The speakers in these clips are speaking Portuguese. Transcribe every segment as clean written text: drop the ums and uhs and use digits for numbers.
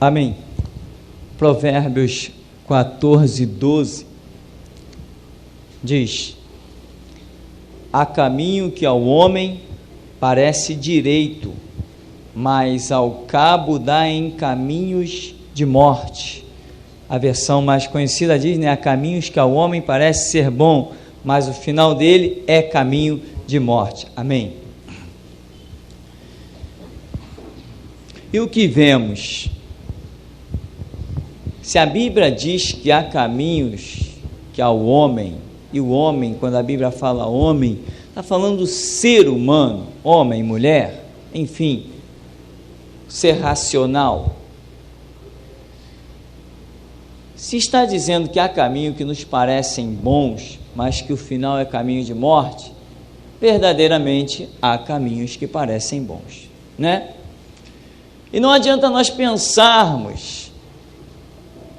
Amém. Provérbios 14:12 diz: há caminho que ao homem parece direito, mas ao cabo dá em caminhos de morte. A versão mais conhecida diz, há caminhos que ao homem parece ser bom, mas o final dele é caminho de morte. Amém. E o que vemos? Se a Bíblia diz que há caminhos que ao homem, e o homem, quando a Bíblia fala homem, está falando do ser humano, homem, mulher, enfim, ser racional. Se está dizendo que há caminho que nos parecem bons, mas que o final é caminho de morte, verdadeiramente há caminhos que parecem bons, né? E não adianta nós pensarmos,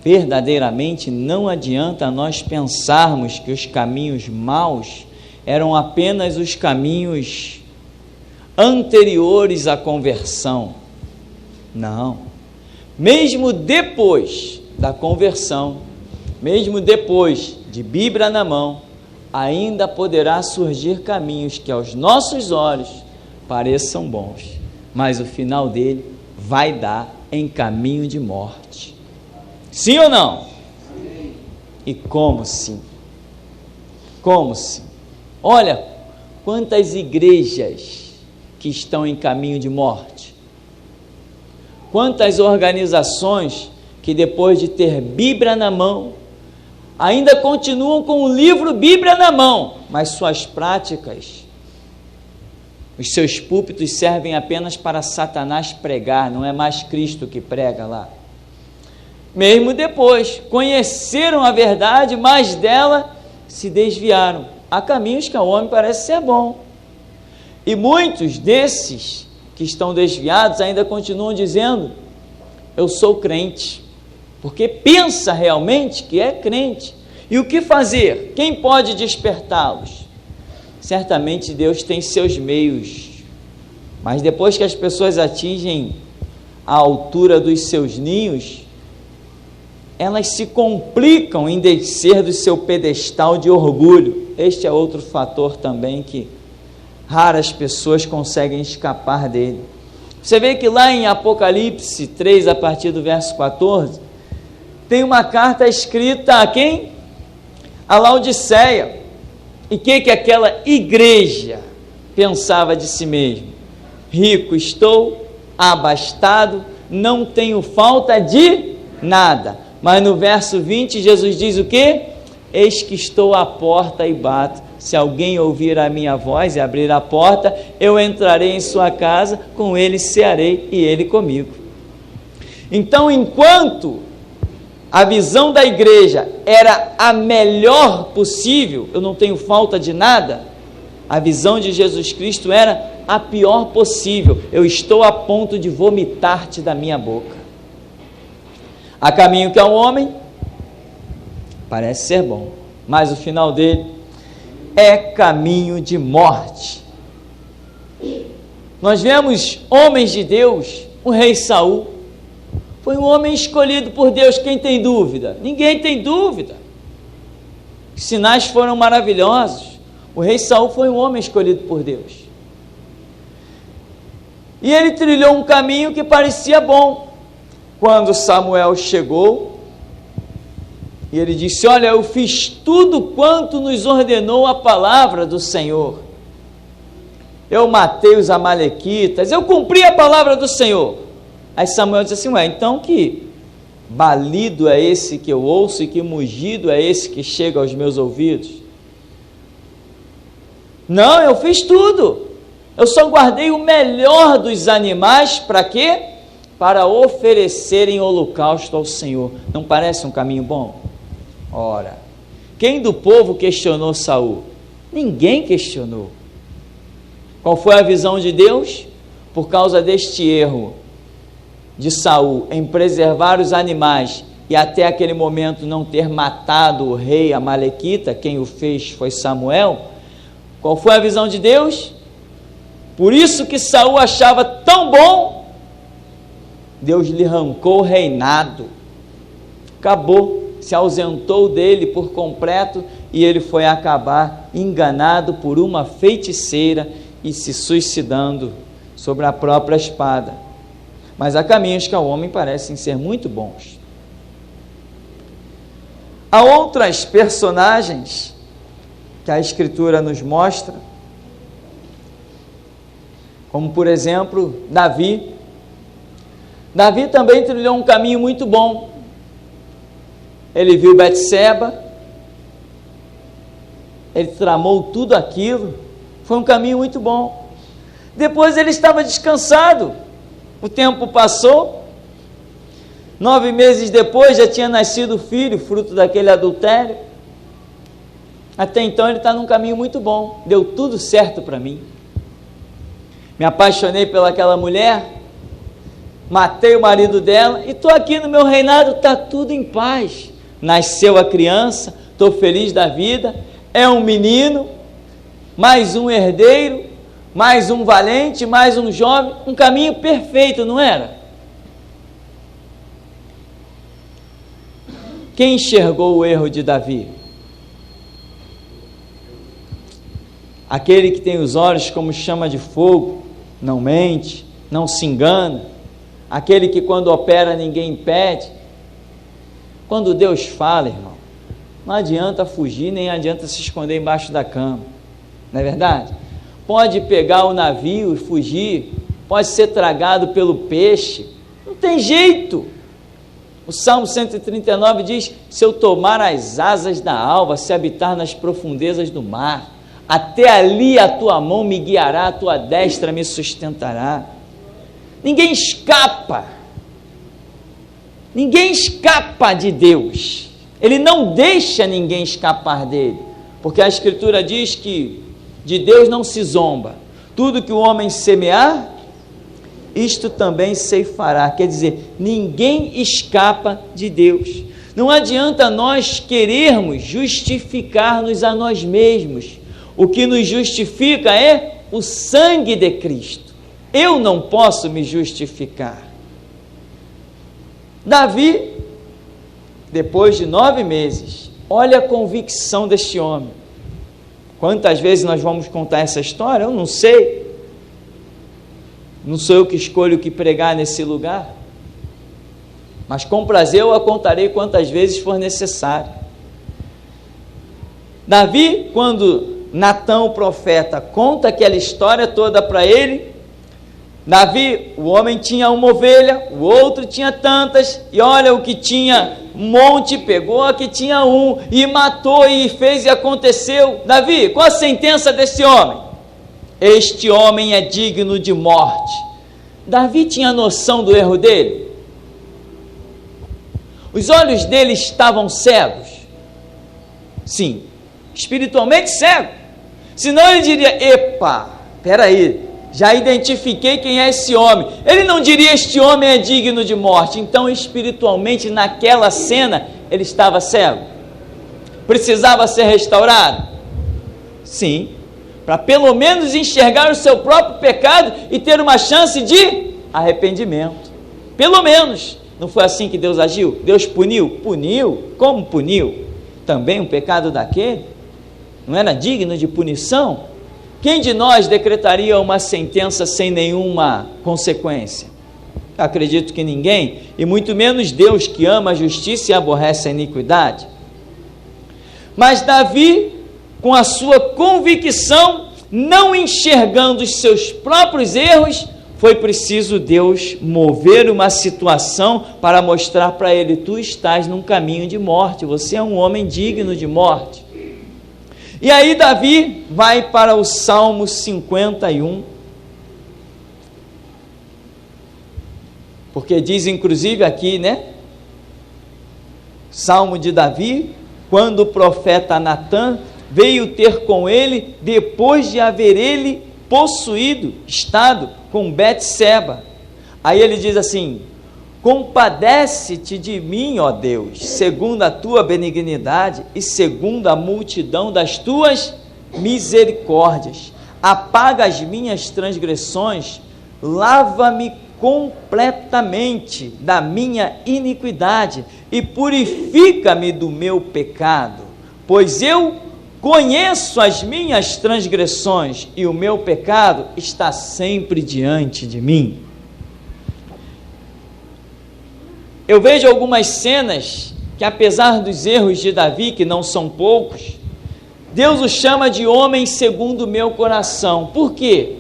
verdadeiramente não adianta nós pensarmos que os caminhos maus eram apenas os caminhos anteriores à conversão. Não. Mesmo depois da conversão, mesmo depois de Bíblia na mão, ainda poderá surgir caminhos que aos nossos olhos pareçam bons, mas o final dele vai dar em caminho de morte. Sim ou não? Sim. E como sim? Como sim? Olha quantas igrejas que estão em caminho de morte. Quantas organizações que depois de ter Bíblia na mão, ainda continuam com o livro Bíblia na mão, mas suas práticas, os seus púlpitos servem apenas para Satanás pregar, não é mais Cristo que prega lá. Mesmo depois, conheceram a verdade, mas dela se desviaram. Há caminhos que ao homem parece ser bom. E muitos desses que estão desviados ainda continuam dizendo, eu sou crente, porque pensa realmente que é crente. E o que fazer? Quem pode despertá-los? Certamente Deus tem seus meios, mas depois que as pessoas atingem a altura dos seus ninhos, elas se complicam em descer do seu pedestal de orgulho. Este é outro fator também que raras pessoas conseguem escapar dele. Você vê que lá em Apocalipse 3, a partir do verso 14, tem uma carta escrita a quem? A Laodiceia. E o que aquela igreja pensava de si mesmo? Rico estou, abastado, não tenho falta de nada. Mas no verso 20, Jesus diz o quê? Eis que estou à porta e bato. Se alguém ouvir a minha voz e abrir a porta, eu entrarei em sua casa, com ele cearei e ele comigo. Então, enquanto a visão da igreja era a melhor possível, eu não tenho falta de nada, a visão de Jesus Cristo era a pior possível, eu estou a ponto de vomitar-te da minha boca. Há caminho que ao homem parece ser bom, mas o final dele é caminho de morte. Nós vemos homens de Deus, o rei Saul foi um homem escolhido por Deus. Quem tem dúvida? Ninguém tem dúvida. Os sinais foram maravilhosos. O rei Saul foi um homem escolhido por Deus. E ele trilhou um caminho que parecia bom. Quando Samuel chegou, e ele disse, olha, eu fiz tudo quanto nos ordenou a palavra do Senhor. Eu matei os amalequitas, eu cumpri a palavra do Senhor. Aí Samuel disse assim, então que balido é esse que eu ouço e que mugido é esse que chega aos meus ouvidos? Não, eu fiz tudo. Eu só guardei o melhor dos animais, para quê? Para oferecerem holocausto ao Senhor. Não parece um caminho bom? Ora, quem do povo questionou Saul? Ninguém questionou. Qual foi a visão de Deus? Por causa deste erro de Saul em preservar os animais e até aquele momento não ter matado o rei amalequita, quem o fez foi Samuel. Qual foi a visão de Deus? Por isso que Saul achava tão bom Deus lhe arrancou o reinado, acabou, se ausentou dele por completo, e ele foi acabar enganado por uma feiticeira e se suicidando sobre a própria espada. Mas há caminhos que ao homem parecem ser muito bons. Há outras personagens que a Escritura nos mostra, como por exemplo Davi. Davi também trilhou um caminho muito bom. Ele viu Betseba, ele tramou tudo aquilo, foi um caminho muito bom. Depois ele estava descansado, o tempo passou, 9 meses depois já tinha nascido o filho, fruto daquele adultério. Até então ele está num caminho muito bom, deu tudo certo para mim. Me apaixonei pelaquela mulher, matei o marido dela e estou aqui no meu reinado, está tudo em paz. Nasceu a criança, estou feliz da vida, é um menino, mais um herdeiro, mais um valente, mais um jovem, um caminho perfeito, não era? Quem enxergou o erro de Davi? Aquele que tem os olhos como chama de fogo, não mente, não se engana, aquele que quando opera ninguém impede. Quando Deus fala, irmão, não adianta fugir, nem adianta se esconder embaixo da cama, não é verdade? Pode pegar o navio e fugir, pode ser tragado pelo peixe, não tem jeito. O Salmo 139 diz: se eu tomar as asas da alva, se habitar nas profundezas do mar, até ali a tua mão me guiará, a tua destra me sustentará. Ninguém escapa de Deus, Ele não deixa ninguém escapar dele, porque a Escritura diz que de Deus não se zomba, tudo que o homem semear, isto também ceifará. Quer dizer, ninguém escapa de Deus. Não adianta nós querermos justificar-nos a nós mesmos. O que nos justifica é o sangue de Cristo. Eu não posso me justificar. Davi, depois de 9 meses, olha a convicção deste homem. Quantas vezes nós vamos contar essa história? Eu não sei. Não sou eu que escolho o que pregar nesse lugar. Mas com prazer eu a contarei quantas vezes for necessário. Davi, quando Natã, o profeta, conta aquela história toda para ele, Davi, o homem tinha uma ovelha, o outro tinha tantas, e olha o que tinha, um monte, pegou a que tinha um, e matou, e fez e aconteceu. Davi, qual a sentença desse homem? Este homem é digno de morte. Davi tinha noção do erro dele? Os olhos dele estavam cegos? Sim, espiritualmente cego. Senão ele diria: epa, peraí, já identifiquei quem é esse homem. Ele não diria: este homem é digno de morte. Então espiritualmente naquela cena ele estava cego. Precisava ser restaurado? Sim, para pelo menos enxergar o seu próprio pecado e ter uma chance de arrependimento. Pelo menos. Não foi assim que Deus agiu? Deus puniu? Puniu. Como puniu? Também um pecado daquele? Não era digno de punição? Quem de nós decretaria uma sentença sem nenhuma consequência? Acredito que ninguém, e muito menos Deus, que ama a justiça e aborrece a iniquidade. Mas Davi, com a sua convicção, não enxergando os seus próprios erros, foi preciso Deus mover uma situação para mostrar para ele: tu estás num caminho de morte, você é um homem digno de morte. E aí Davi vai para o Salmo 51, porque diz inclusive aqui, né? Salmo de Davi, quando o profeta Natã veio ter com ele, depois de haver ele estado com Betseba. Aí ele diz assim: compadece-te de mim, ó Deus, segundo a tua benignidade e segundo a multidão das tuas misericórdias. Apaga as minhas transgressões, lava-me completamente da minha iniquidade e purifica-me do meu pecado, pois eu conheço as minhas transgressões e o meu pecado está sempre diante de mim. Eu vejo algumas cenas que, apesar dos erros de Davi, que não são poucos, Deus o chama de homem segundo o meu coração. Por quê?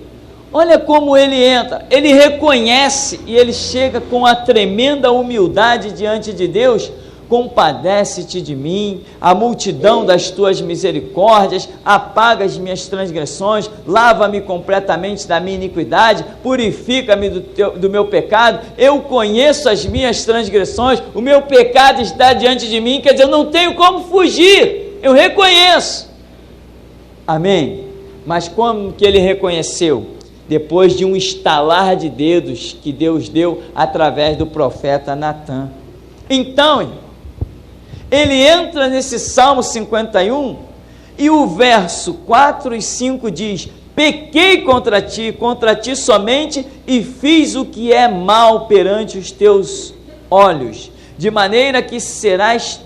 Olha como ele entra, ele reconhece e ele chega com a tremenda humildade diante de Deus. Compadece-te de mim, a multidão das tuas misericórdias, apaga as minhas transgressões, lava-me completamente da minha iniquidade, purifica-me do meu pecado, eu conheço as minhas transgressões, o meu pecado está diante de mim, quer dizer, eu não tenho como fugir, eu reconheço. Amém? Mas como que ele reconheceu? Depois de um estalar de dedos que Deus deu através do profeta Natã. Então, ele entra nesse Salmo 51 e o verso 4 e 5 diz: pequei contra ti somente, e fiz o que é mal perante os teus olhos, de maneira que serás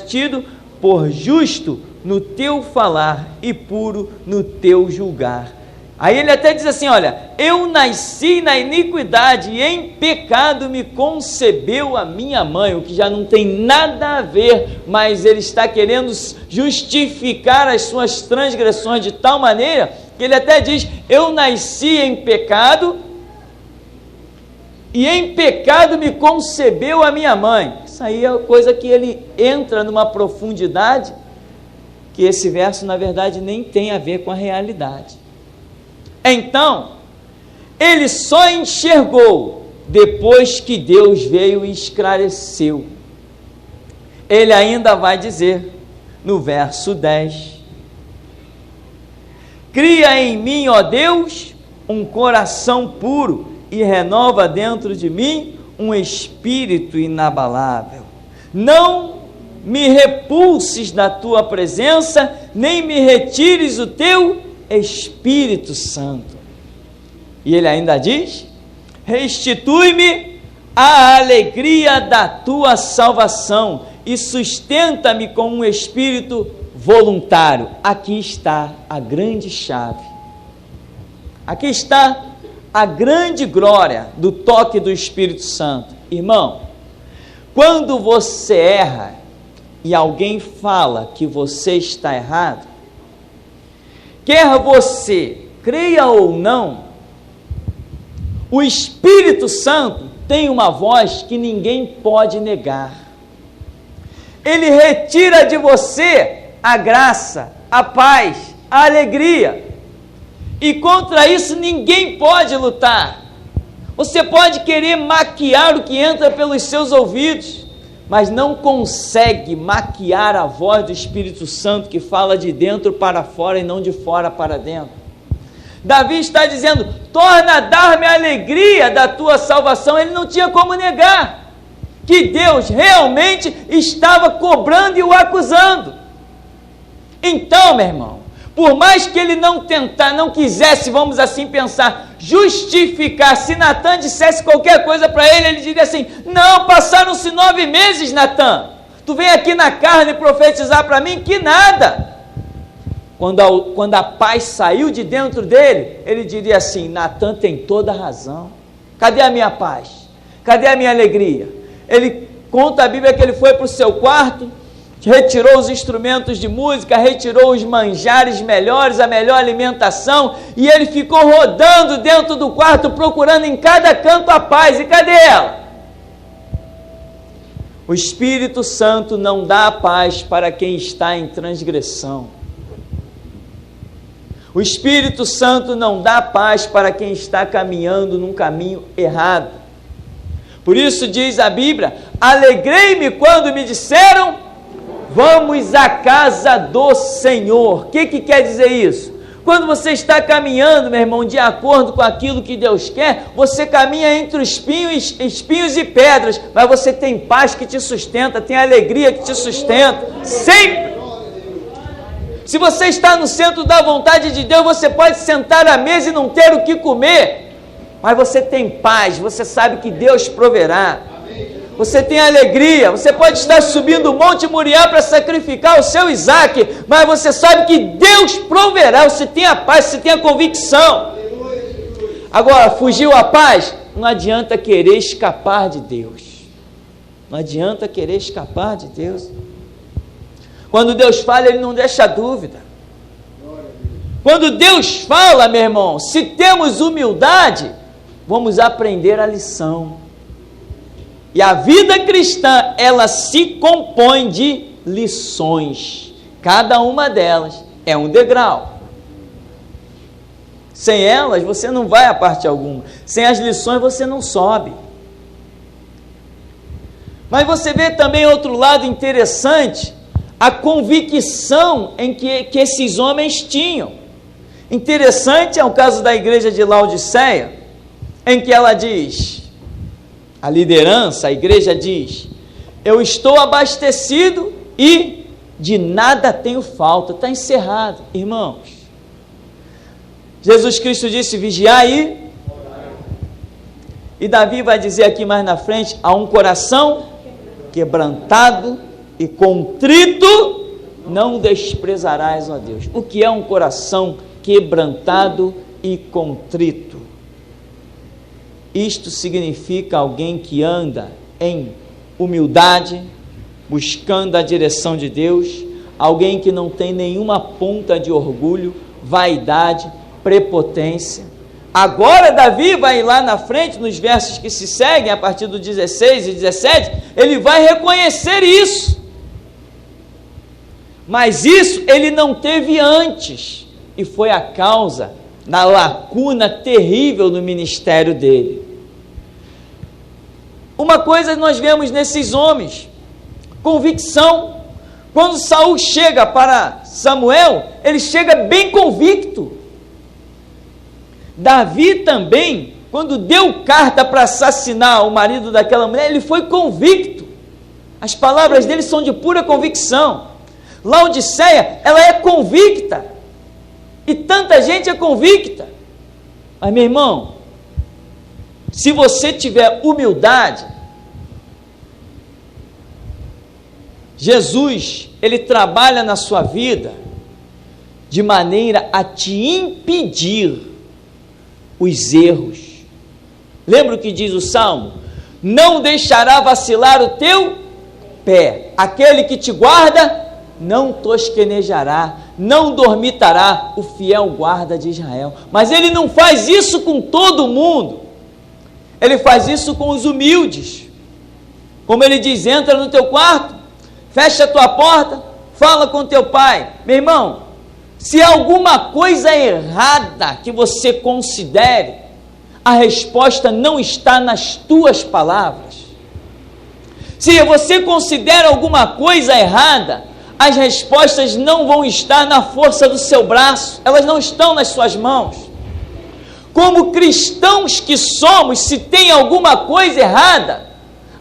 tido por justo no teu falar e puro no teu julgar. Aí ele até diz assim, olha, eu nasci na iniquidade e em pecado me concebeu a minha mãe, o que já não tem nada a ver, mas ele está querendo justificar as suas transgressões de tal maneira, que ele até diz, eu nasci em pecado e em pecado me concebeu a minha mãe. Isso aí é coisa que ele entra numa profundidade, que esse verso na verdade nem tem a ver com a realidade. Então, ele só enxergou depois que Deus veio e esclareceu. Ele ainda vai dizer, no verso 10, cria em mim, ó Deus, um coração puro e renova dentro de mim um espírito inabalável. Não me repulses da tua presença, nem me retires o teu Espírito Santo. E ele ainda diz, restitui-me a alegria da tua salvação e sustenta-me com um espírito voluntário. Aqui está a grande chave. Aqui está a grande glória do toque do Espírito Santo. Irmão, quando você erra e alguém fala que você está errado, quer você creia ou não, o Espírito Santo tem uma voz que ninguém pode negar. Ele retira de você a graça, a paz, a alegria, e contra isso ninguém pode lutar. Você pode querer maquiar o que entra pelos seus ouvidos, mas não consegue maquiar a voz do Espírito Santo que fala de dentro para fora e não de fora para dentro. Davi está dizendo, torna a dar-me a alegria da tua salvação. Ele não tinha como negar que Deus realmente estava cobrando e o acusando. Então, meu irmão, por mais que ele não quisesse, vamos assim pensar, justificar, se Natã dissesse qualquer coisa para ele, ele diria assim, não, passaram-se 9 meses, Natã, tu vem aqui na carne profetizar para mim, que nada. Quando a paz saiu de dentro dele, ele diria assim, Natã tem toda a razão, cadê a minha paz? Cadê a minha alegria? Ele conta a Bíblia que ele foi para o seu quarto, retirou os instrumentos de música, retirou os manjares melhores, a melhor alimentação, e ele ficou rodando dentro do quarto, procurando em cada canto a paz. E cadê ela? O Espírito Santo não dá a paz para quem está em transgressão. O Espírito Santo não dá paz para quem está caminhando num caminho errado. Por isso diz a Bíblia, alegrei-me quando me disseram, vamos à casa do Senhor. O que quer dizer isso? Quando você está caminhando, meu irmão, de acordo com aquilo que Deus quer, você caminha entre os espinhos e pedras, mas você tem paz que te sustenta, tem alegria que te sustenta, sempre. Se você está no centro da vontade de Deus, você pode sentar à mesa e não ter o que comer, mas você tem paz, você sabe que Deus proverá. Você tem alegria, você pode estar subindo o Monte Moriá para sacrificar o seu Isaac, mas você sabe que Deus proverá, você tem a paz, você tem a convicção. Agora, fugiu a paz? Não adianta querer escapar de Deus. Não adianta querer escapar de Deus. Quando Deus fala, Ele não deixa dúvida. Quando Deus fala, meu irmão, se temos humildade, vamos aprender a lição. E a vida cristã, ela se compõe de lições. Cada uma delas é um degrau. Sem elas, você não vai a parte alguma. Sem as lições, você não sobe. Mas você vê também outro lado interessante, a convicção em que esses homens tinham. Interessante é o caso da igreja de Laodiceia, em que ela diz, a liderança, a igreja diz, eu estou abastecido e de nada tenho falta. Está encerrado, irmãos. Jesus Cristo disse, vigiai e Davi vai dizer aqui mais na frente, a um coração quebrantado e contrito, não desprezarás, ó Deus. O que é um coração quebrantado e contrito? Isto significa alguém que anda em humildade, buscando a direção de Deus, alguém que não tem nenhuma ponta de orgulho, vaidade, prepotência. Agora Davi vai lá na frente, nos versos que se seguem, a partir do 16 e 17, ele vai reconhecer isso. Mas isso ele não teve antes, e foi a causa da lacuna terrível no ministério dele. Uma coisa nós vemos nesses homens, convicção. Quando Saul chega para Samuel, ele chega bem convicto. Davi também, quando deu carta para assassinar o marido daquela mulher, ele foi convicto. As palavras dele são de pura convicção. Laodiceia, ela é convicta. E tanta gente é convicta. Mas, meu irmão, se você tiver humildade, Jesus, Ele trabalha na sua vida de maneira a te impedir os erros. Lembra o que diz o Salmo? Não deixará vacilar o teu pé. Aquele que te guarda não tosquenejará, não dormitará, o fiel guarda de Israel. Mas Ele não faz isso com todo mundo. Ele faz isso com os humildes. Como Ele diz, entra no teu quarto, fecha a tua porta, fala com teu pai. Meu irmão, se há alguma coisa errada que você considere, a resposta não está nas tuas palavras. Se você considera alguma coisa errada, as respostas não vão estar na força do seu braço, elas não estão nas suas mãos. Como cristãos que somos, se tem alguma coisa errada,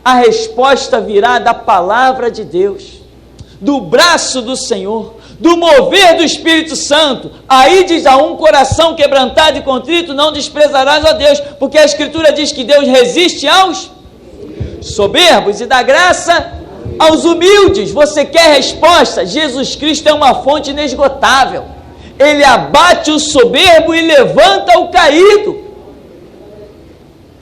a resposta virá da palavra de Deus, do braço do Senhor, do mover do Espírito Santo. Aí diz, a um coração quebrantado e contrito não desprezarás a Deus, porque a Escritura diz que Deus resiste aos soberbos e dá graça aos humildes. Você quer resposta? Jesus Cristo é uma fonte inesgotável. Ele abate o soberbo e levanta o caído.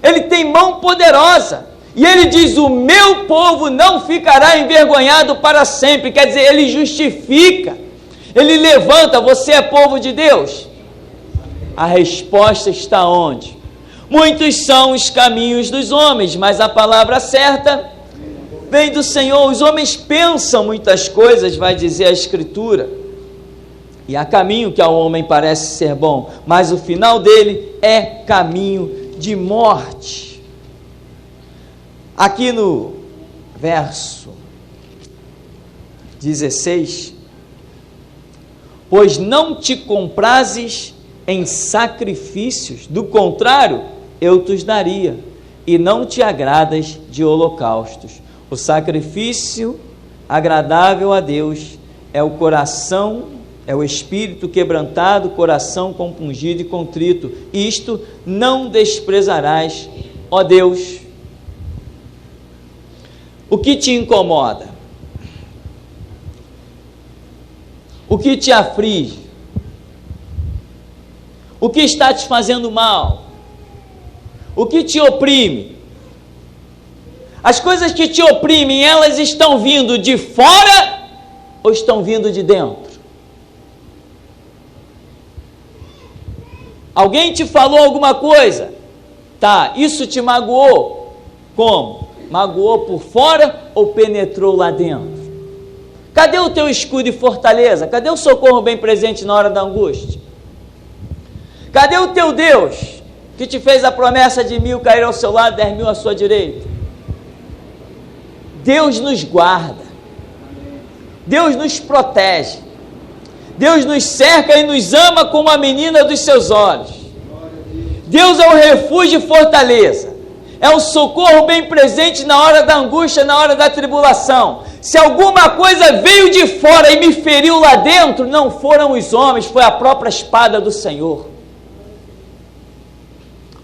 Ele tem mão poderosa. E ele diz, o meu povo não ficará envergonhado para sempre. Quer dizer, ele justifica. Ele levanta. Você é povo de Deus? A resposta está onde? Muitos são os caminhos dos homens, mas a palavra certa vem do Senhor. Os homens pensam muitas coisas, vai dizer a Escritura, e há caminho que ao homem parece ser bom, mas o final dele é caminho de morte. Aqui no verso 16, pois não te comprazes em sacrifícios, do contrário, eu te os daria, e não te agradas de holocaustos. O sacrifício agradável a Deus é o coração é o espírito quebrantado, coração compungido e contrito. Isto não desprezarás, ó Deus. O que te incomoda? O que te aflige? O que está te fazendo mal? O que te oprime? As coisas que te oprimem, elas estão vindo de fora ou estão vindo de dentro? Alguém te falou alguma coisa? Tá, isso te magoou? Como? Magoou por fora ou penetrou lá dentro? Cadê o teu escudo e fortaleza? Cadê o socorro bem presente na hora da angústia? Cadê o teu Deus que te fez a promessa de 1.000 cair ao seu lado, 10.000 à sua direita? Deus nos guarda, Deus nos protege, Deus nos cerca e nos ama como a menina dos seus olhos. Deus é o refúgio e fortaleza, é o socorro bem presente na hora da angústia, na hora da tribulação. Se alguma coisa veio de fora e me feriu lá dentro, não foram os homens, foi a própria espada do Senhor.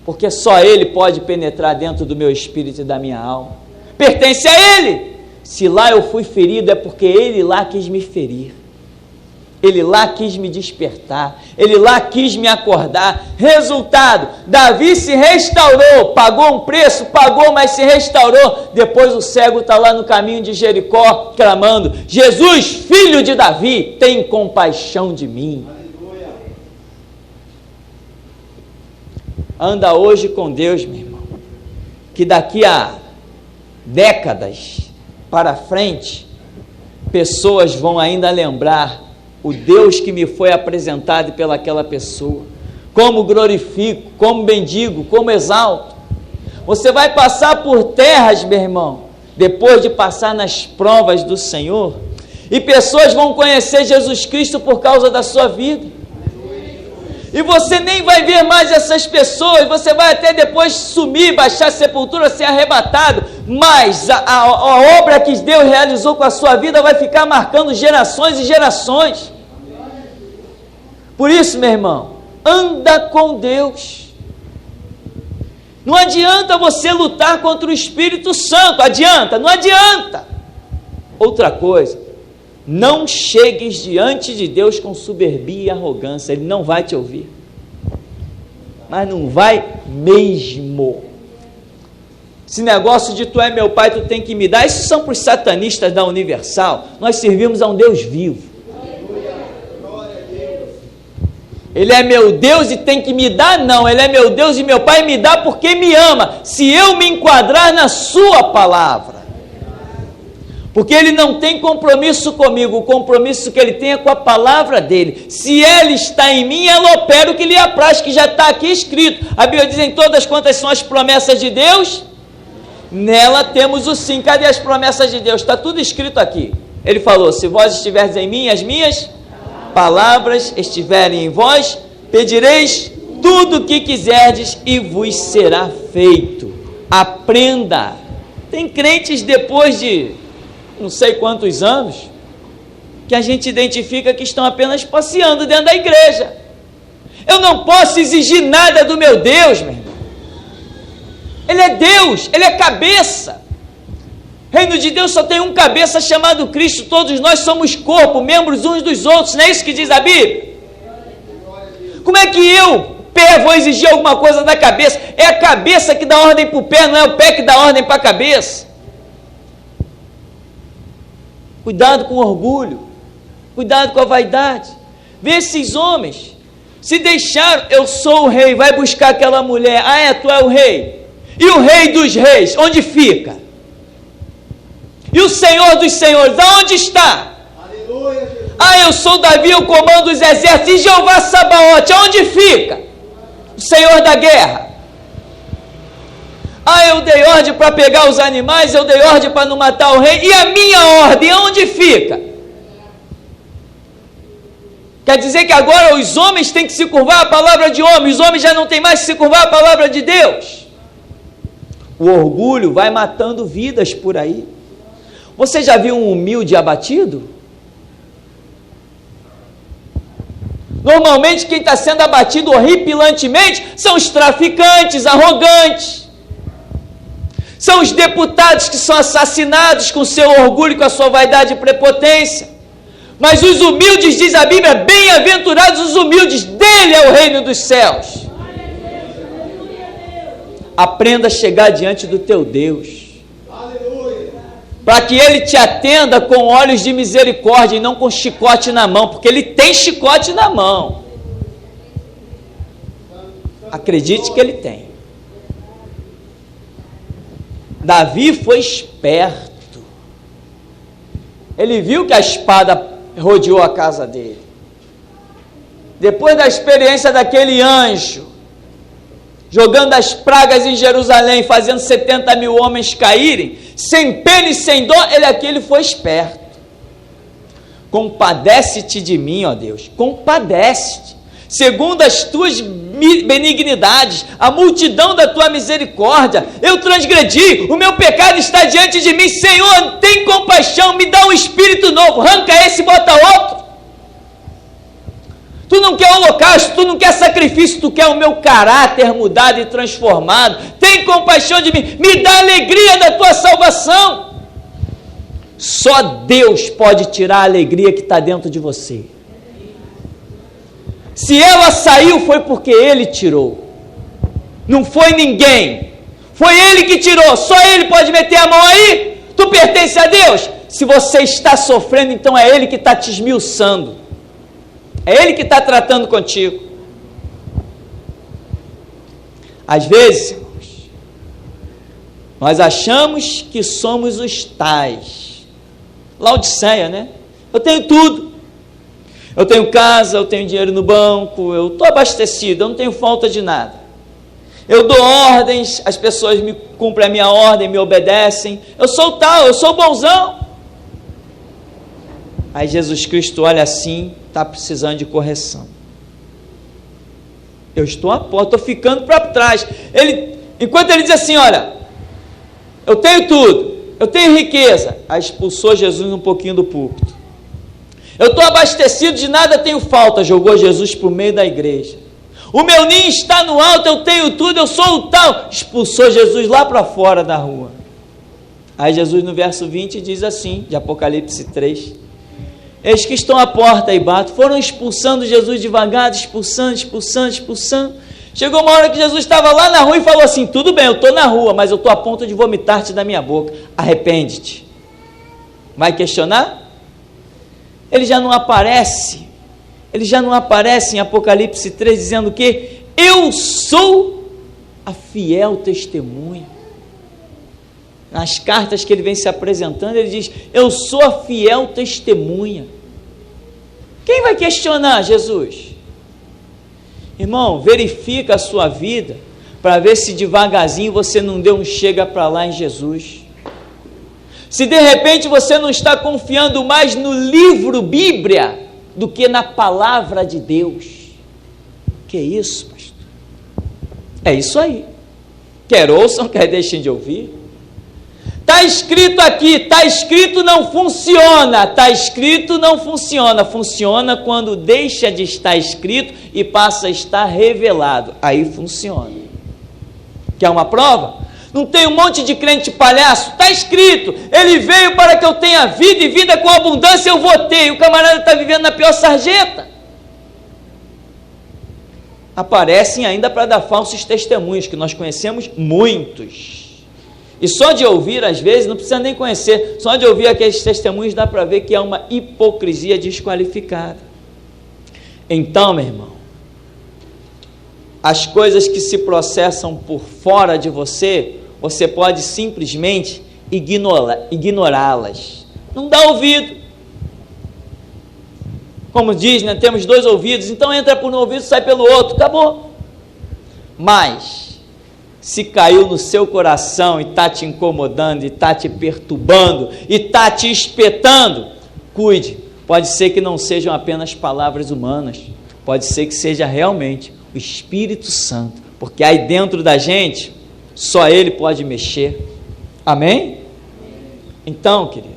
Porque só Ele pode penetrar dentro do meu espírito e da minha alma. Pertence a Ele. Se lá eu fui ferido, é porque Ele lá quis me ferir. Ele lá quis me despertar. Ele lá quis me acordar. Resultado, Davi se restaurou, pagou um preço, pagou, mas se restaurou. Depois o cego está lá no caminho de Jericó, clamando: Jesus, filho de Davi, tem compaixão de mim. Anda hoje com Deus, meu irmão, que daqui a décadas para frente, pessoas vão ainda lembrar o Deus que me foi apresentado pelaquela pessoa, como glorifico, como bendigo, como exalto. Você vai passar por terras, meu irmão, depois de passar nas provas do Senhor, e pessoas vão conhecer Jesus Cristo por causa da sua vida. E você nem vai ver mais essas pessoas, você vai até depois sumir, baixar a sepultura, ser arrebatado, mas a obra que Deus realizou com a sua vida vai ficar marcando gerações e gerações. Por isso, meu irmão, anda com Deus. Não adianta você lutar contra o Espírito Santo, adianta? Não adianta. Outra coisa, não chegues diante de Deus com soberbia e arrogância, Ele não vai te ouvir, mas não vai mesmo. Esse negócio de tu é meu pai, tu tem que me dar, isso são para os satanistas da Universal. Nós servimos a um Deus vivo. Ele é meu Deus e tem que me dar? Não, Ele é meu Deus e meu pai me dá porque me ama, se eu me enquadrar na sua palavra. Porque Ele não tem compromisso comigo, o compromisso que Ele tem é com a palavra dEle. Se Ele está em mim, ela opera o que lhe apraz, que já está aqui escrito. A Bíblia diz em todas quantas são as promessas de Deus, nela temos o sim. Cadê as promessas de Deus? Está tudo escrito aqui. Ele falou: se vós estiverdes em mim, as minhas palavras estiverem em vós, pedireis tudo o que quiserdes e vos será feito. Aprenda. Tem crentes depois de não sei quantos anos, que a gente identifica que estão apenas passeando dentro da igreja. Eu não posso exigir nada do meu Deus, meu irmão. Ele é Deus, Ele é cabeça. Reino de Deus só tem um cabeça chamado Cristo, todos nós somos corpo, membros uns dos outros, não é isso que diz a Bíblia? Como é que eu, pé, vou exigir alguma coisa da cabeça? É a cabeça que dá ordem para o pé, não é o pé que dá ordem para a cabeça. Cuidado com o orgulho, cuidado com a vaidade. Vê esses homens, se deixaram, eu sou o rei, vai buscar aquela mulher, ah é, tu é o rei, e o rei dos reis, onde fica? E o Senhor dos senhores, aonde está? Aleluia. Ah, eu sou Davi, eu comando os exércitos, e Jeová Sabaote, aonde fica? O Senhor da guerra. Ah, eu dei ordem para pegar os animais, eu dei ordem para não matar o rei, e a minha ordem, onde fica? Quer dizer que agora os homens têm que se curvar à palavra de homem, os homens já não têm mais que se curvar à palavra de Deus. O orgulho vai matando vidas por aí. Você já viu um humilde abatido? Normalmente quem está sendo abatido horripilantemente são os traficantes, arrogantes. São os deputados que são assassinados com seu orgulho, com a sua vaidade e prepotência. Mas os humildes, diz a Bíblia, bem-aventurados os humildes, dele é o reino dos céus. Aprenda a chegar diante do teu Deus, para que Ele te atenda com olhos de misericórdia e não com chicote na mão, porque Ele tem chicote na mão. Acredite que Ele tem. Davi foi esperto. Ele viu que a espada rodeou a casa dele. Depois da experiência daquele anjo, jogando as pragas em Jerusalém, fazendo 70 mil homens caírem, sem pena e sem dó, ele foi esperto. Compadece-te de mim, ó Deus, compadece-te, segundo as tuas benignidades, a multidão da tua misericórdia. Eu transgredi, o meu pecado está diante de mim. Senhor, tem compaixão, me dá um espírito novo, arranca esse e bota outro. Tu não quer holocausto, tu não quer sacrifício, tu quer o meu caráter mudado e transformado. Tem compaixão de mim, me dá alegria da tua salvação. Só Deus pode tirar a alegria que está dentro de você. Se ela saiu, foi porque Ele tirou. Não foi ninguém. Foi Ele que tirou. Só Ele pode meter a mão aí. Tu pertence a Deus. Se você está sofrendo, então é Ele que está te esmiuçando. É Ele que está tratando contigo. Às vezes, irmãos, nós achamos que somos os tais. Laodiceia, né? Eu tenho tudo. Eu tenho casa, eu tenho dinheiro no banco, eu estou abastecido, eu não tenho falta de nada. Eu dou ordens, as pessoas me cumprem a minha ordem, me obedecem. Eu sou tal, eu sou bonzão. Aí Jesus Cristo olha assim, está precisando de correção. Eu estou a porta, estou ficando para trás. Enquanto ele diz assim, olha, eu tenho tudo, eu tenho riqueza. Aí expulsou Jesus um pouquinho do púlpito. Eu estou abastecido, de nada tenho falta. Jogou Jesus para o meio da igreja. O meu ninho está no alto, eu tenho tudo, eu sou o tal. Expulsou Jesus lá para fora da rua. Aí Jesus no verso 20 diz assim, de Apocalipse 3. Eis que estão à porta e bato. Foram expulsando Jesus devagar, expulsando. Chegou uma hora que Jesus estava lá na rua e falou assim, tudo bem, eu estou na rua, mas eu estou a ponto de vomitar-te da minha boca. Arrepende-te. Vai questionar? Ele já não aparece em Apocalipse 3 dizendo que eu sou a fiel testemunha. Nas cartas que ele vem se apresentando, ele diz, eu sou a fiel testemunha. Quem vai questionar Jesus? Irmão, verifica a sua vida para ver se devagarzinho você não deu um chega para lá em Jesus. Se de repente você não está confiando mais no livro Bíblia do que na palavra de Deus. Que isso, pastor? É isso aí. Quer ouçam, quer deixem de ouvir. Está escrito aqui, está escrito não funciona, está escrito não funciona. Funciona quando deixa de estar escrito e passa a estar revelado. Aí funciona. Quer uma prova? Não tem um monte de crente palhaço? Está escrito, ele veio para que eu tenha vida e vida com abundância, eu vou ter. E o camarada está vivendo na pior sarjeta. Aparecem ainda para dar falsos testemunhos, que nós conhecemos muitos. E só de ouvir, às vezes, não precisa nem conhecer, só de ouvir aqueles testemunhos dá para ver que é uma hipocrisia desqualificada. Então, meu irmão, as coisas que se processam por fora de você, você pode simplesmente ignorá-las. Não dá ouvido. Como diz, né, temos 2 ouvidos, então entra por um ouvido e sai pelo outro, acabou. Mas, se caiu no seu coração e está te incomodando, e está te perturbando, e está te espetando, cuide. Pode ser que não sejam apenas palavras humanas, pode ser que seja realmente o Espírito Santo, porque aí dentro da gente, só Ele pode mexer. Amém? Então, querido,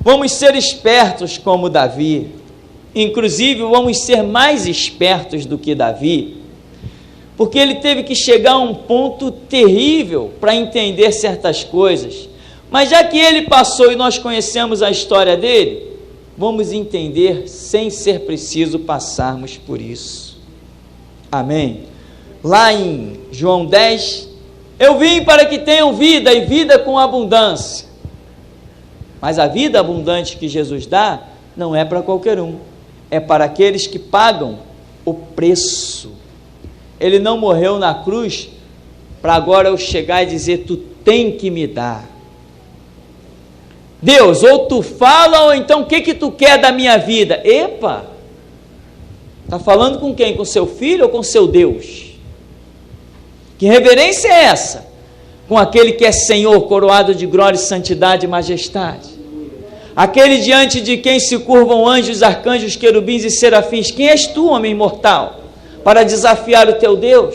vamos ser espertos como Davi. Inclusive, vamos ser mais espertos do que Davi, porque ele teve que chegar a um ponto terrível para entender certas coisas. Mas já que ele passou e nós conhecemos a história dele, vamos entender sem ser preciso passarmos por isso. Amém? Lá em João 10, eu vim para que tenham vida e vida com abundância. Mas a vida abundante que Jesus dá não é para qualquer um, é para aqueles que pagam o preço. Ele não morreu na cruz para agora eu chegar e dizer, tu tem que me dar. Deus, ou tu fala, ou então o que tu quer da minha vida? Epa! Está falando com quem? Com seu filho ou com seu Deus? Que reverência é essa? Com aquele que é Senhor, coroado de glória, santidade e majestade. Aquele diante de quem se curvam anjos, arcanjos, querubins e serafins. Quem és tu, homem mortal, para desafiar o teu Deus?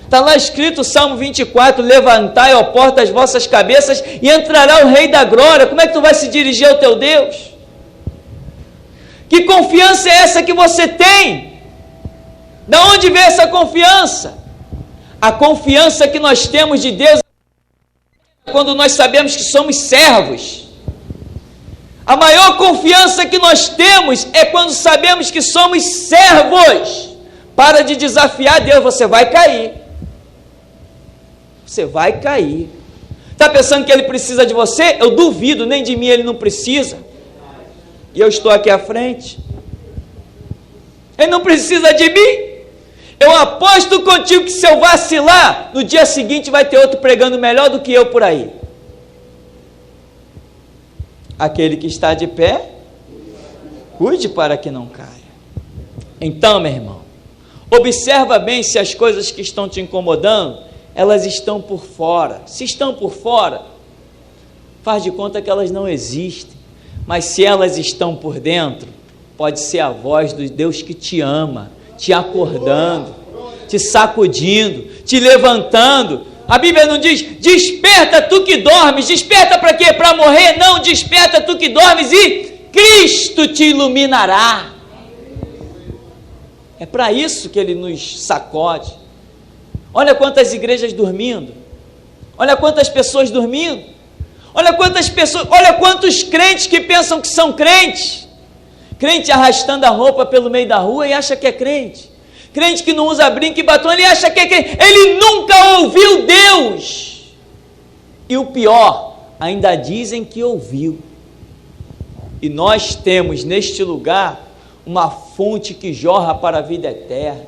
Está lá escrito, Salmo 24, levantai, ó porta, as vossas cabeças, e entrará o Rei da Glória. Como é que tu vai se dirigir ao teu Deus? Que confiança é essa que você tem? Da onde vem essa confiança? A confiança que nós temos de Deus é quando nós sabemos que somos servos. A maior confiança que nós temos é quando sabemos que somos servos. Para de desafiar Deus, você vai cair. Você vai cair. Está pensando que Ele precisa de você? Eu duvido, nem de mim Ele não precisa. E eu estou aqui à frente. Ele não precisa de mim. Eu aposto contigo que se eu vacilar, no dia seguinte vai ter outro pregando melhor do que eu por aí. Aquele que está de pé, cuide para que não caia. Então, meu irmão, observa bem se as coisas que estão te incomodando, elas estão por fora. Se estão por fora, faz de conta que elas não existem. Mas se elas estão por dentro, pode ser a voz do Deus que te ama, te acordando, te sacudindo, te levantando. A Bíblia não diz, desperta tu que dormes. Desperta para quê? Para morrer? Não, desperta tu que dormes e Cristo te iluminará. É para isso que Ele nos sacode. Olha quantas igrejas dormindo. Olha quantas pessoas dormindo. Olha quantas pessoas, olha quantos crentes que pensam que são crentes. Crente arrastando a roupa pelo meio da rua e acha que é crente. Crente que não usa brinco e batom, ele acha que é crente. Ele nunca ouviu Deus. E o pior, ainda dizem que ouviu. E nós temos neste lugar uma fonte que jorra para a vida eterna.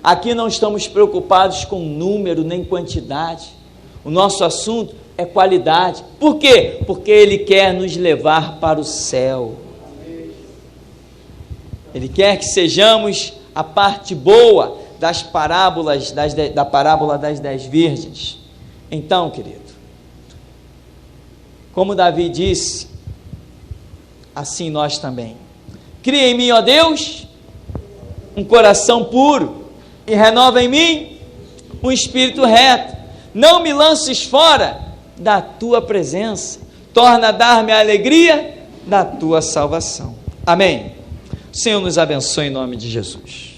Aqui não estamos preocupados com número nem quantidade. O nosso assunto é qualidade. Por quê? Porque Ele quer nos levar para o céu. Ele quer que sejamos a parte boa das parábolas, da parábola das 10 virgens. Então, querido, como Davi disse, assim nós também. Cria em mim, ó Deus, um coração puro e renova em mim um espírito reto. Não me lances fora da tua presença. Torna a dar-me a alegria da tua salvação. Amém. O Senhor nos abençoe em nome de Jesus.